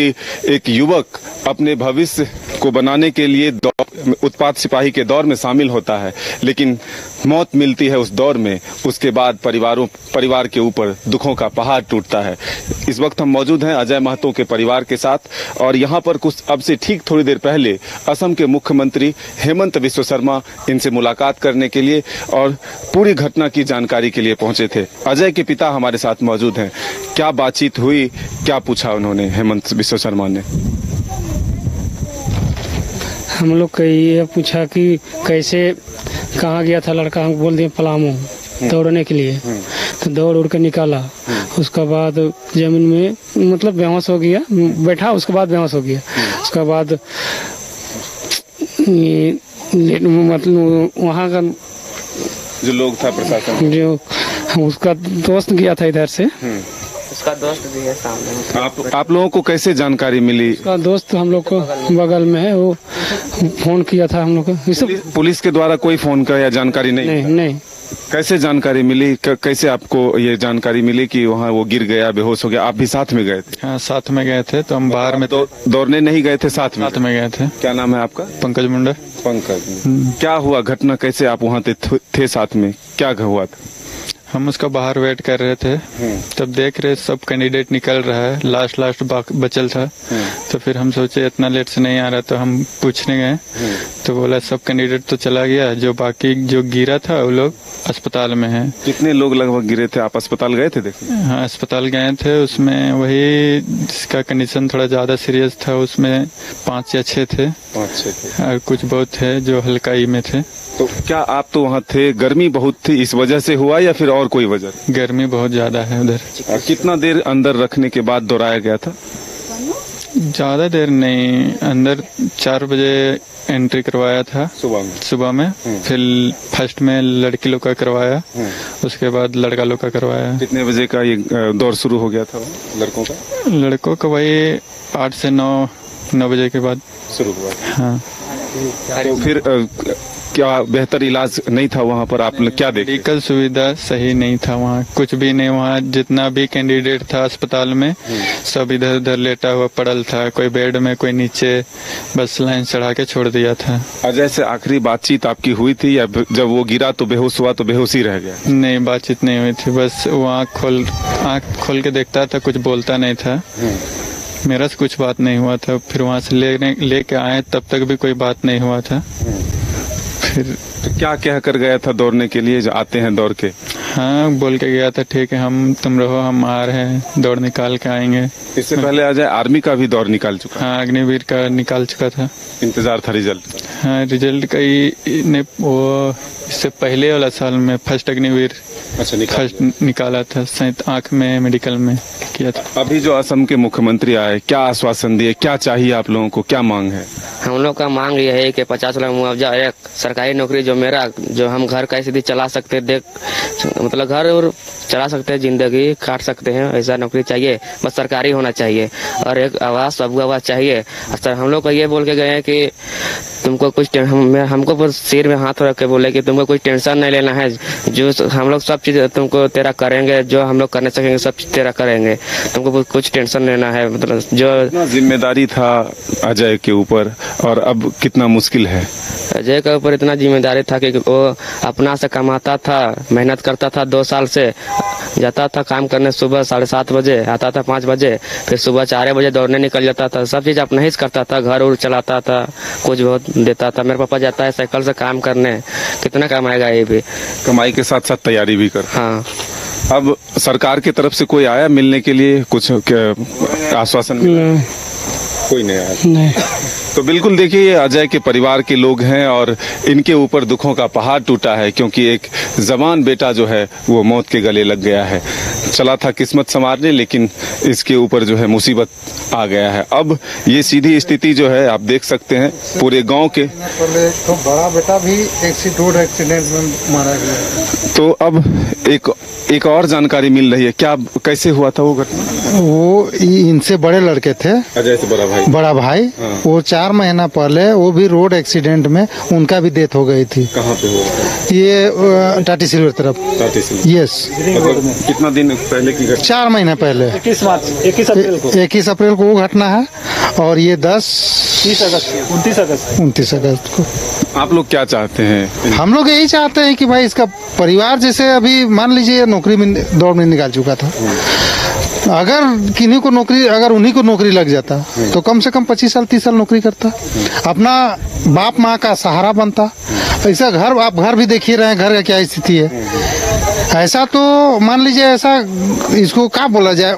एक युवक अपने भविष्य को बनाने के लिए उत्पात सिपाही के दौर में शामिल होता है, लेकिन मौत मिलती है उस दौर में। उसके बाद परिवार के ऊपर दुखों का पहाड़ टूटता है। इस वक्त हम मौजूद हैं अजय महतो के परिवार के साथ, और यहाँ पर कुछ अब से ठीक थोड़ी देर पहले असम के मुख्यमंत्री हेमंत बिस्वा शर्मा इनसे मुलाकात करने के लिए और पूरी घटना की जानकारी के लिए पहुंचे थे। अजय के पिता हमारे साथ मौजूद हैं। क्या बातचीत हुई, क्या पूछा उन्होंने हेमंत बिस्वा शर्मा ने? हम लोग को ये पूछा कि कैसे कहाँ गया था लड़का। हम बोल दिए पलामू दौड़ने के लिए, तो दौड़ उड़ के निकाला। उसके बाद जमीन में मतलब बेहोश हो गया, बैठा, उसके बाद बेहोश हो गया। उसके बाद मतलब वहाँ का जो लोग था प्रशासन, जो उसका दोस्त गया था इधर से, उसका दोस्त भी है सामने। आप लोगों को कैसे जानकारी मिली? उसका दोस्त हम लोग को बगल में है, वो फोन किया था हम लोग को। पुलिस के द्वारा कोई फोन का या जानकारी नहीं? कैसे जानकारी मिली? कैसे आपको ये जानकारी मिली कि वहाँ वो गिर गया, बेहोश हो गया? आप भी साथ में गए थे? हाँ, साथ में गए थे। तो हम बाहर में दौड़ने नहीं गए थे, साथ में गए थे। क्या नाम है आपका? पंकज मुंडा। पंकज, क्या हुआ घटना? कैसे आप वहाँ थे साथ में? क्या हुआ था? हम उसका बाहर वेट कर रहे थे, तब देख रहे सब कैंडिडेट निकल रहा है, लास्ट बचल था। तो फिर हम सोचे इतना लेट से नहीं आ रहा, तो हम पूछने गए तो बोला सब कैंडिडेट तो चला गया, जो बाकी जो गिरा था वो लोग अस्पताल में है। कितने लोग लगभग गिरे थे? आप अस्पताल गए थे देखने? हाँ, अस्पताल गए थे। उसमें वही जिसका कंडीशन थोड़ा ज्यादा सीरियस था, उसमें 5 या 6 थे, और कुछ बहुत है जो हल्काई में थे। तो क्या आप तो वहाँ थे, गर्मी बहुत थी, इस वजह से हुआ या फिर और कोई वजह? गर्मी बहुत ज्यादा है उधर। कितना देर अंदर रखने के बाद दौड़ाया गया था? ज्यादा देर नहीं, अंदर 4 बजे एंट्री करवाया था सुबह में। फिर फर्स्ट में लड़की लोग का करवाया, उसके बाद लड़का लोग का करवाया। कितने बजे का ये दौड़ शुरू हो गया था लड़कों का? लड़कों का वही 8 से 9 बजे के बाद शुरू हुआ। हाँ। तो फिर क्या बेहतर इलाज नहीं था वहाँ पर? आप क्या देखे? मेडिकल सुविधा सही नहीं था वहाँ, कुछ भी नहीं। वहाँ जितना भी कैंडिडेट था अस्पताल में, सब इधर उधर लेटा हुआ पड़ल था, कोई बेड में, कोई नीचे, बस लाइन चढ़ा के छोड़ दिया था। अजय से आखिरी बातचीत आपकी हुई थी, या जब वो गिरा तो बेहोश हुआ तो बेहोश ही रह गया? नहीं, बातचीत नहीं हुई थी। बस वो आँख खोल के देखता था, कुछ बोलता नहीं था। मेरा से कुछ बात नहीं हुआ था। फिर वहाँ से लेके आए, तब तक भी कोई बात नहीं हुआ था। फिर तो क्या कह कर गया था दौड़ने के लिए, जो आते हैं दौड़ के? हाँ, बोल के गया था ठीक है, तुम रहो, हम आ रहे हैं, दौड़ निकाल के आएंगे। इससे पहले अजय आर्मी का भी दौड़ निकाल चुका? हाँ, अग्निवीर का निकाल चुका था। इंतजार था रिजल्ट? हाँ, रिजल्ट का ही वो इससे पहले वाला साल में फर्स्ट अग्निवीर फर्स्ट निकाला था, आँख में मेडिकल में किया था। अभी जो असम के मुख्यमंत्री आए, क्या आश्वासन दिए? क्या चाहिए आप लोगों को? क्या मांग है? हम लोग का मांग ये है कि 50 लाख मुआवजा, एक सरकारी नौकरी जो हम घर कैसे चला सकते, मतलब घर और चला सकते हैं, जिंदगी काट सकते हैं, ऐसा नौकरी चाहिए। बस सरकारी होना चाहिए, और एक आवाज सबको आवाज चाहिए। सर हम लोग को ये बोल के गए हैं कि तुमको कुछ हमको बस सिर में हाथ रख के बोले कि तुमको कुछ टेंशन नहीं लेना है, जो हम लोग सब चीज तुमको तेरा करेंगे, जो हम लोग करने सकेंगे सब चीज तेरा करेंगे, तुमको कुछ टेंशन लेना है। मतलब जो जिम्मेदारी था अजय के ऊपर, और अब कितना मुश्किल है? अजय के ऊपर इतना जिम्मेदारी था कि वो अपना से कमाता था, मेहनत करता था, 2 साल से जाता था काम करने, सुबह 7:30 बजे आता था, 5 बजे, फिर सुबह 4 बजे दौड़ने निकल जाता था। सब चीज अपना ही करता था, घर उर चलाता था, कुछ बहुत देता था। मेरे पापा जाता है साइकिल से काम करने, कितना कमाएगा ये भी, कमाई के साथ साथ तैयारी भी कर। हाँ। अब सरकार की तरफ से कोई आया मिलने के लिए, कुछ आश्वासन मिला? कोई नहीं आया? नहीं। तो बिल्कुल देखिए, ये अजय के परिवार के लोग हैं और इनके ऊपर दुखों का पहाड़ टूटा है, क्योंकि एक जवान बेटा जो है वो मौत के गले लग गया है। चला था किस्मत संवारने, लेकिन इसके ऊपर जो है मुसीबत आ गया है। अब ये सीधी स्थिति जो है आप देख सकते हैं पूरे गांव के। तो बड़ा बेटा भी रोड एक्सीडेंट में मारा गया। तो अब एक और जानकारी मिल रही है, क्या कैसे हुआ था वो घटना? वो इनसे बड़े लड़के थे, अजय से बड़ा भाई। हाँ। वो 4 महीना पहले वो भी रोड एक्सीडेंट में उनका भी डेथ हो गई थी। कहाँ पे हुआ था? ये टाटी सिल्वर तरफ। यस। कितना दिन पहले की घटना? 4 महीने पहले 21 अप्रैल को वो घटना है और ये 29 अगस्त को। आप लोग क्या चाहते हैं? हम लोग यही चाहते हैं कि भाई इसका परिवार, जैसे अभी मान लीजिए नौकरी में दौड़ में निकाल चुका था, अगर किन्हीं को नौकरी, अगर उन्हीं को नौकरी लग जाता तो कम से कम 25 साल 30 साल नौकरी करता, अपना बाप माँ का सहारा बनता। ऐसा घर, आप घर भी देखिए रहे हैं, घर का क्या स्थिति है। ऐसा तो मान लीजिए, ऐसा इसको क्या बोला जाए,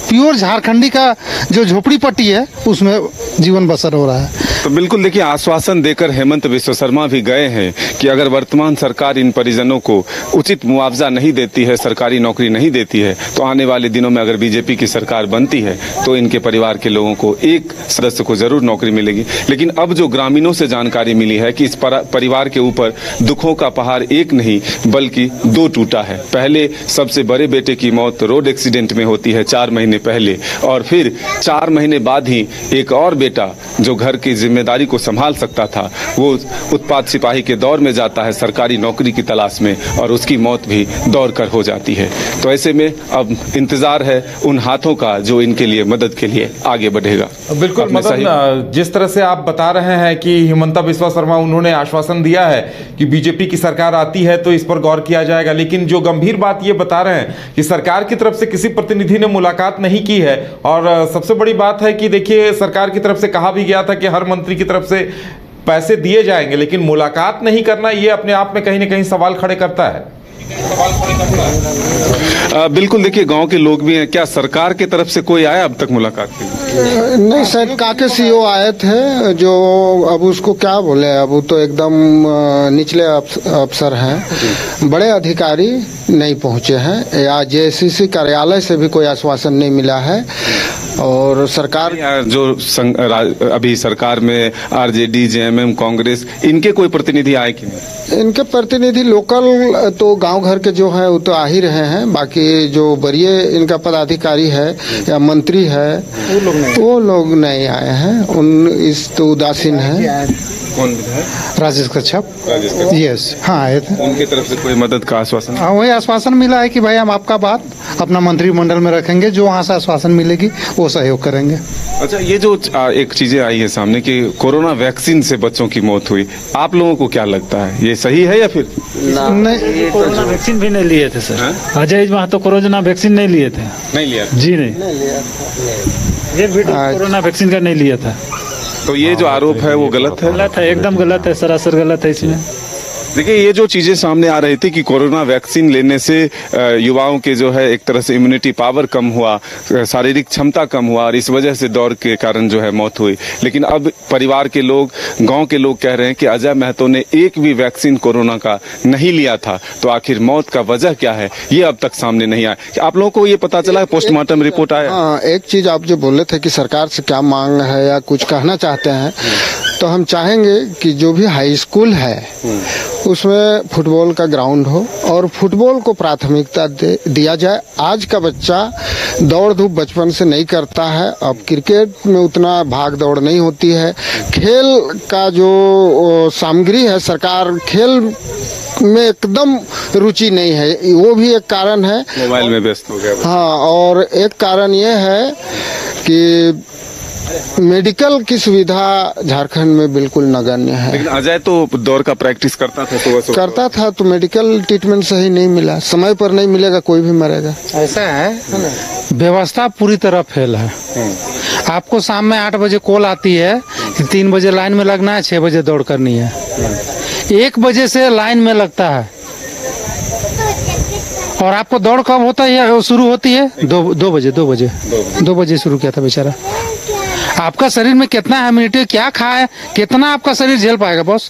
प्योर झारखंडी का जो झोपड़ी पट्टी है उसमें जीवन बसर हो रहा है। तो बिल्कुल देखिए, आश्वासन देकर हेमंत विश्व शर्मा भी गए हैं कि अगर वर्तमान सरकार इन परिजनों को उचित मुआवजा नहीं देती है, सरकारी नौकरी नहीं देती है, तो आने वाले दिनों में अगर बीजेपी की सरकार बनती है तो इनके परिवार के लोगों को एक सदस्य को जरूर नौकरी मिलेगी। लेकिन अब जो ग्रामीणों से जानकारी मिली है कि इस परिवार के ऊपर दुखों का पहाड़ एक नहीं बल्कि 2 टूटा है। पहले सबसे बड़े बेटे की मौत रोड एक्सीडेंट में होती है 4 महीने पहले, और फिर 4 महीने बाद ही एक और बेटा जो घर की जिम्मेदारी को संभाल सकता था, वो उत्पात सिपाही के दौर में जाता है सरकारी नौकरी की तलाश में, और उसकी मौत भी दौड़ कर हो जाती है। तो ऐसे में अब इंतजार है उन हाथों का जो इनके लिए मदद के लिए आगे बढ़ेगा। बिल्कुल मदन, जिस तरह से आप बता रहे हैं कि हिमंता बिस्वा शर्मा, उन्होंने आश्वासन दिया है कि बीजेपी की सरकार आती है तो इस पर गौर किया जाएगा, लेकिन जो गंभीर बात ये बता रहे हैं कि सरकार की तरफ से किसी प्रतिनिधि ने मुलाकात नहीं की है। और सबसे बड़ी बात है कि देखिए, सरकार की तरफ से कहा भी गया था कि हर मंत्री की तरफ से पैसे दिए जाएंगे, लेकिन मुलाकात नहीं करना ये अपने आप में कहीं ना कहीं सवाल खड़े करता है। बिल्कुल देखिए, गांव के लोग भी हैं। क्या सरकार की तरफ से कोई आया अब तक मुलाकात के लिए? नहीं सर, काके सीओ आए थे, जो अब उसको क्या बोले, अब वो तो एकदम निचले अफसर हैं, बड़े अधिकारी नहीं पहुंचे हैं, या जेसीसी कार्यालय से भी कोई आश्वासन नहीं मिला है। और सरकार जो अभी सरकार में आरजेडी, जेएमएम, कांग्रेस, इनके कोई प्रतिनिधि आए कि नहीं? इनके प्रतिनिधि लोकल तो गांव घर के जो है वो तो आ ही रहे हैं, बाकी जो वरीय इनका पदाधिकारी है या मंत्री है वो लोग नहीं आए हैं। इस तो उदासीन है। कौन विधायक? राजेश कच्छप। यस, हाँ आए थे। उनकी तरफ से कोई मदद का आश्वासन? हाँ, वही आश्वासन मिला है कि भाई हम आपका बात अपना मंत्रिमंडल में रखेंगे, जो वहाँ से आश्वासन मिलेगी वो सहयोग करेंगे। अच्छा, ये जो एक चीजें आई है सामने कि कोरोना वैक्सीन से बच्चों की मौत हुई, आप लोगों को क्या लगता है, ये सही है या फिर नहीं? कोरोना वैक्सीन भी नहीं लिए थे सर। अजय वहाँ तो कोरोना वैक्सीन नहीं लिए थे। नहीं लिया? जी नहीं, एक भी कोरोना वैक्सीन का नहीं लिया था। तो ये जो आरोप है वो गलत है? गलत है, एकदम गलत है, सरासर गलत है इसमें। देखिए, ये जो चीजें सामने आ रही थी कि कोरोना वैक्सीन लेने से युवाओं के जो है एक तरह से इम्यूनिटी पावर कम हुआ, शारीरिक क्षमता कम हुआ, और इस वजह से दौड़ के कारण जो है मौत हुई। लेकिन अब परिवार के लोग, गांव के लोग कह रहे हैं कि अजय महतो ने एक भी वैक्सीन कोरोना का नहीं लिया था, तो आखिर मौत का वजह क्या है ये अब तक सामने नहीं आया। आप लोगों को ये पता चला है? पोस्टमार्टम रिपोर्ट आया? हाँ, एक चीज आप जो बोले थे कि सरकार से क्या मांग है या कुछ कहना चाहते हैं, तो हम चाहेंगे कि जो भी हाई स्कूल है उसमें फुटबॉल का ग्राउंड हो और फुटबॉल को प्राथमिकता दिया जाए। आज का बच्चा दौड़ धूप बचपन से नहीं करता है, अब क्रिकेट में उतना भाग दौड़ नहीं होती है। खेल का जो सामग्री है, सरकार खेल में एकदम रुचि नहीं है, वो भी एक कारण है। मोबाइल में व्यस्त हो गया। हाँ, और एक कारण ये है कि मेडिकल की सुविधा झारखंड में बिल्कुल नगण्य है। लेकिन अजय तो दौड़ का प्रैक्टिस करता था, करता था, तो मेडिकल ट्रीटमेंट सही नहीं मिला, समय पर नहीं मिलेगा कोई भी मरेगा। ऐसा है ना, व्यवस्था पूरी तरह फेल है। आपको शाम में 8 बजे कॉल आती है कि 3 बजे लाइन में लगना है, 6 बजे दौड़ करनी है। 1 बजे से लाइन में लगता है, और आपको दौड़ कब होता है, शुरू होती है 2 बजे शुरू किया था बेचारा। आपका शरीर में कितना इम्यूनिटी, क्या खाए, कितना आपका शरीर झेल पाएगा बॉस?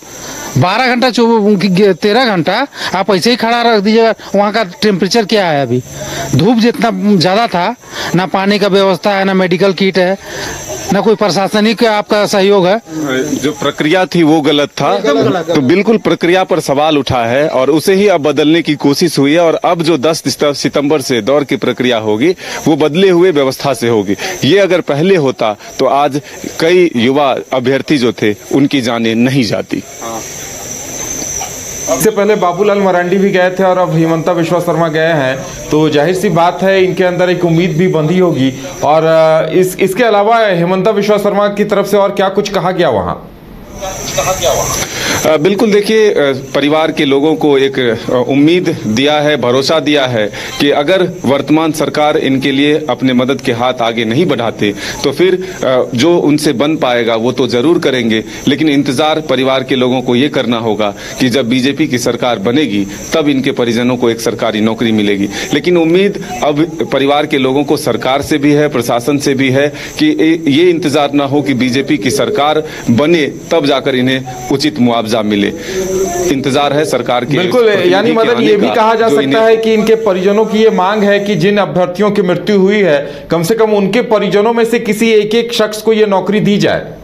12 घंटा 13 घंटा आप ऐसे ही खड़ा रख दीजिएगा। वहाँ का टेम्परेचर क्या है अभी? धूप जितना ज्यादा था, ना पानी का व्यवस्था है, ना मेडिकल किट है, ना कोई प्रशासनिक आपका सहयोग है। जो प्रक्रिया थी वो गलत था, तो बिल्कुल प्रक्रिया पर सवाल उठा है और उसे ही अब बदलने की कोशिश हुई है। और अब जो 10 सितंबर से दौड़ की प्रक्रिया होगी वो बदले हुए व्यवस्था से होगी। ये अगर पहले होता तो आज कई युवा अभ्यर्थी जो थे उनकी जानें नहीं जाती। इससे पहले बाबूलाल मरांडी भी गए थे और अब हिमंता बिस्वा शर्मा गए हैं, तो जाहिर सी बात है इनके अंदर एक उम्मीद भी बंधी होगी। और इसके अलावा हिमंता बिस्वा शर्मा की तरफ से और क्या कुछ कहा गया वहाँ? बिल्कुल, देखिए, परिवार के लोगों को एक उम्मीद दिया है, भरोसा दिया है कि अगर वर्तमान सरकार इनके लिए अपने मदद के हाथ आगे नहीं बढ़ाते तो फिर जो उनसे बन पाएगा वो तो जरूर करेंगे, लेकिन इंतजार परिवार के लोगों को ये करना होगा कि जब बीजेपी की सरकार बनेगी तब इनके परिजनों को एक सरकारी नौकरी मिलेगी। लेकिन उम्मीद अब परिवार के लोगों को सरकार से भी है, प्रशासन से भी है कि ये इंतजार ना हो कि बीजेपी की सरकार बने तब जाकर इन्हें उचित मुआवजा मिले। इंतजार है सरकार के। बिल्कुल, यानी मतलब ये भी कहा जा सकता है कि इनके परिजनों की ये मांग है कि जिन अभ्यर्थियों की मृत्यु हुई है कम से कम उनके परिजनों में से किसी एक शख्स को ये नौकरी दी जाए।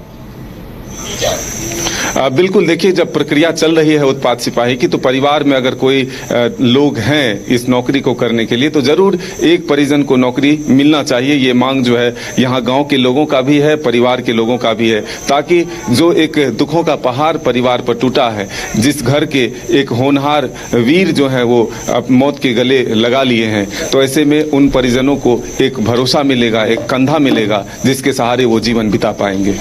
बिल्कुल, देखिए, जब प्रक्रिया चल रही है उत्पाद सिपाही की तो परिवार में अगर कोई लोग हैं इस नौकरी को करने के लिए तो जरूर एक परिजन को नौकरी मिलना चाहिए। ये मांग जो है यहाँ गांव के लोगों का भी है, परिवार के लोगों का भी है, ताकि जो एक दुखों का पहाड़ परिवार पर टूटा है, जिस घर के एक होनहार वीर जो है वो मौत के गले लगा लिए हैं, तो ऐसे में उन परिजनों को एक भरोसा मिलेगा, एक कंधा मिलेगा जिसके सहारे वो जीवन बिता पाएंगे।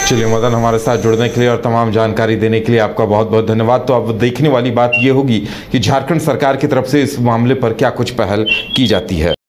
चलिए मदन, हमारे साथ जुड़ने के लिए और तमाम जानकारी देने के लिए आपका बहुत बहुत धन्यवाद। तो अब देखने वाली बात ये होगी कि झारखंड सरकार की तरफ से इस मामले पर क्या कुछ पहल की जाती है।